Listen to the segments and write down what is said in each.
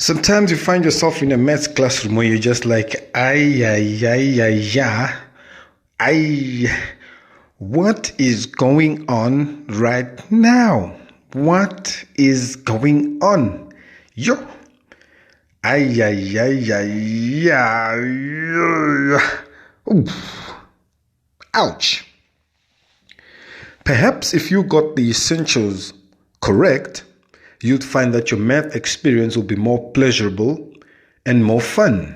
Sometimes you find yourself in a maths classroom where you're just like, what is going on right now? What is going on? Yo. Oof. Ouch. Perhaps if you got the essentials correct, you'd find that your math experience will be more pleasurable and more fun.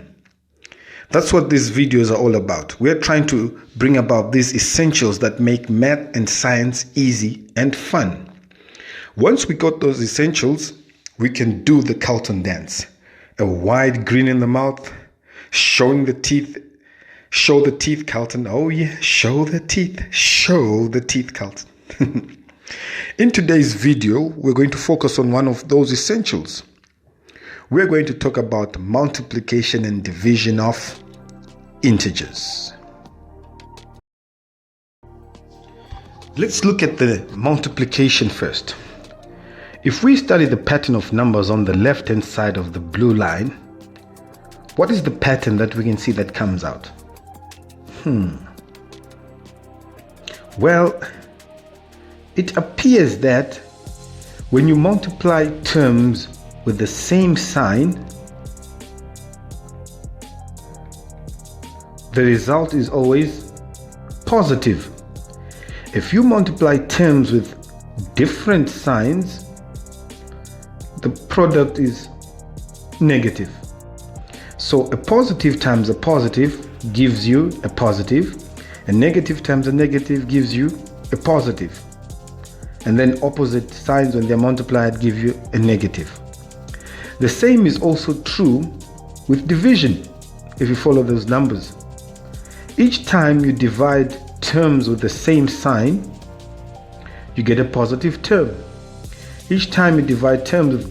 That's what these videos are all about. We're trying to bring about these essentials that make math and science easy and fun. Once we got those essentials, we can do the Carlton dance. A wide grin in the mouth, showing the teeth. Show the teeth, Carlton. Oh yeah, show the teeth. Show the teeth, Carlton. In today's video, we're going to focus on one of those essentials. We're going to talk about multiplication and division of integers. Let's look at the multiplication first. If we study the pattern of numbers on the left-hand side of the blue line, what is the pattern that we can see that comes out? Well, it appears that when you multiply terms with the same sign, the result is always positive. If you multiply terms with different signs, the product is negative. So a positive times a positive gives you a positive, a negative times a negative gives you a positive. And then opposite signs, when they're multiplied, give you a negative. The same is also true with division, if you follow those numbers. Each time you divide terms with the same sign, you get a positive term. Each time you divide terms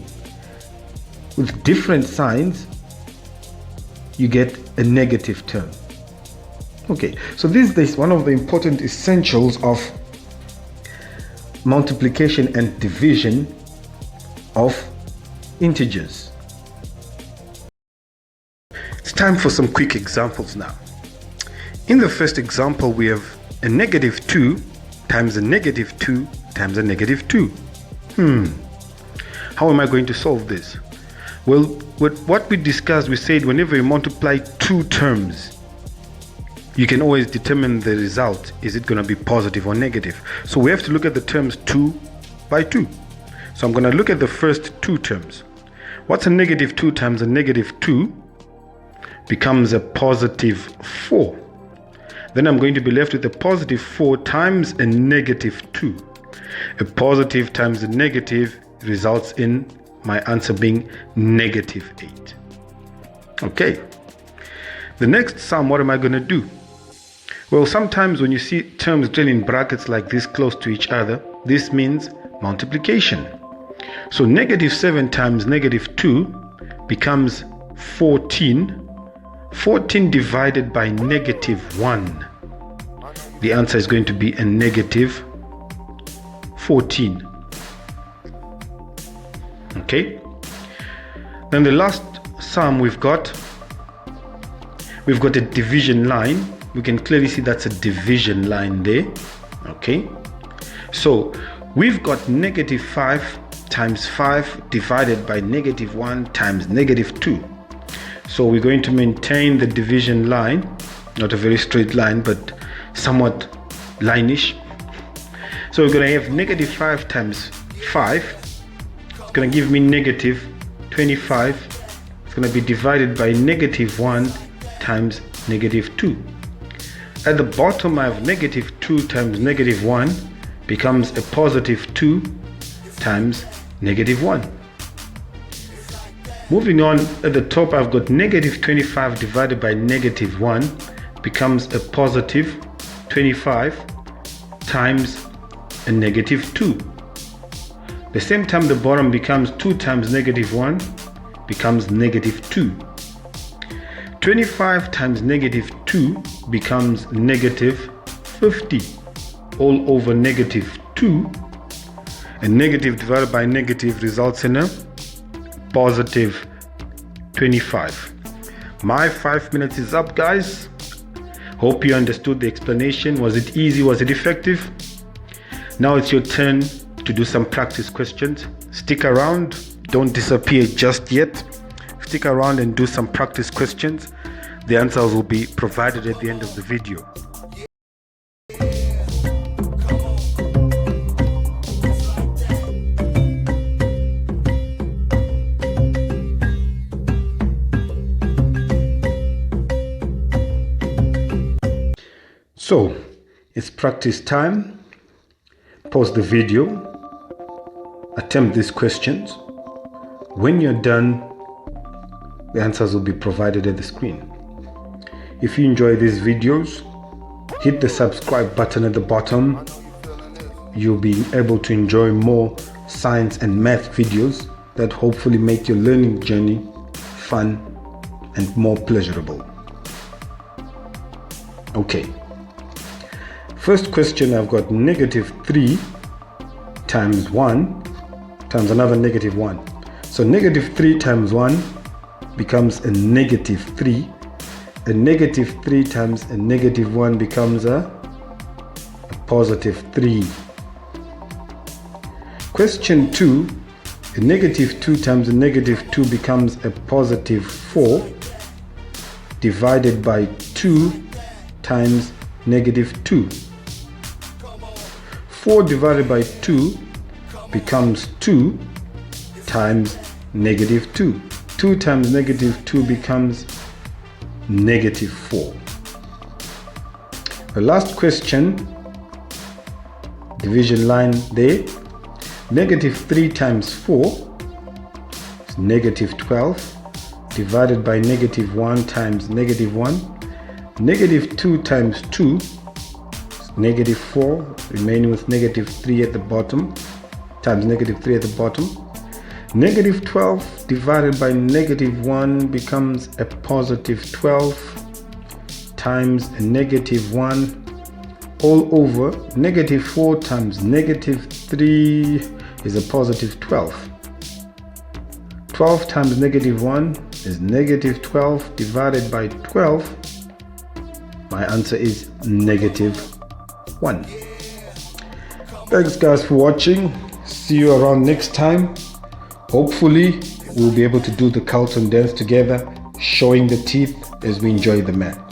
with different signs, you get a negative term. Okay, so this is one of the important essentials of multiplication and division of integers. It's time for some quick examples now. In the first example, we have a negative 2 times a negative 2 times a negative 2. How am I going to solve this? Well, with what we discussed, we said whenever you multiply two terms, you can always determine the result. Is it going to be positive or negative? So we have to look at the terms 2 by 2. So I'm going to look at the first two terms. What's a negative 2 times a negative 2? Becomes a positive 4. Then I'm going to be left with a positive 4 times a negative 2. A positive times a negative results in my answer being negative 8. Okay. The next sum, what am I going to do? Well, sometimes when you see terms written in brackets like this close to each other, this means multiplication. So negative 7 times negative 2 becomes 14. 14 divided by negative 1. The answer is going to be a negative 14. Okay. Then the last sum we've got a division line. We can clearly see that's a division line there. Okay. So we've got negative 5 times 5 divided by negative 1 times negative 2. So we're going to maintain the division line, not a very straight line, but somewhat line-ish. So we're going to have negative 5 times 5. It's going to give me negative 25. It's going to be divided by negative 1 times negative 2. At the bottom, I have negative 2 times negative 1 becomes a positive 2 times negative 1. Moving on, at the top, I've got negative 25 divided by negative 1 becomes a positive 25 times a negative 2. The same time, the bottom becomes 2 times negative 1 becomes negative 2. 25 times negative 2 becomes negative 50 all over negative 2. And negative divided by negative results in a positive 25. My 5 minutes is up, guys. Hope you understood the explanation. Was it easy? Was it effective? Now it's your turn to do some practice questions. Stick around. Don't disappear just yet. Stick around and do some practice questions. The answers will be provided at the end of the video. So, it's practice time. Pause the video. Attempt these questions. When you're done, the answers will be provided at the screen. If you enjoy these videos, hit the subscribe button at the bottom. You'll be able to enjoy more science and math videos that hopefully make your learning journey fun and more pleasurable. Okay. First question, I've got -3 times 1 times another -1. So -3 times 1 becomes a -3. A -3 times a -1 becomes a +3. Question 2, a -2 times a -2 becomes a +4 divided by 2 times -2. 4 divided by 2 becomes 2 times -2. 2 times -2 becomes -4. The last question, division line there. -3 times 4 is -12 divided by -1 times -1. -2 times 2 is -4, remaining with -3 at the bottom, times -3 at the bottom. -12 divided by -1 becomes a +12 times a -1 all over. -4 times -3 is a +12. 12 times -1 is -12 divided by 12. My answer is -1. Thanks guys for watching. See you around next time. Hopefully we'll be able to do the Carlton dance together, showing the teeth as we enjoy the math.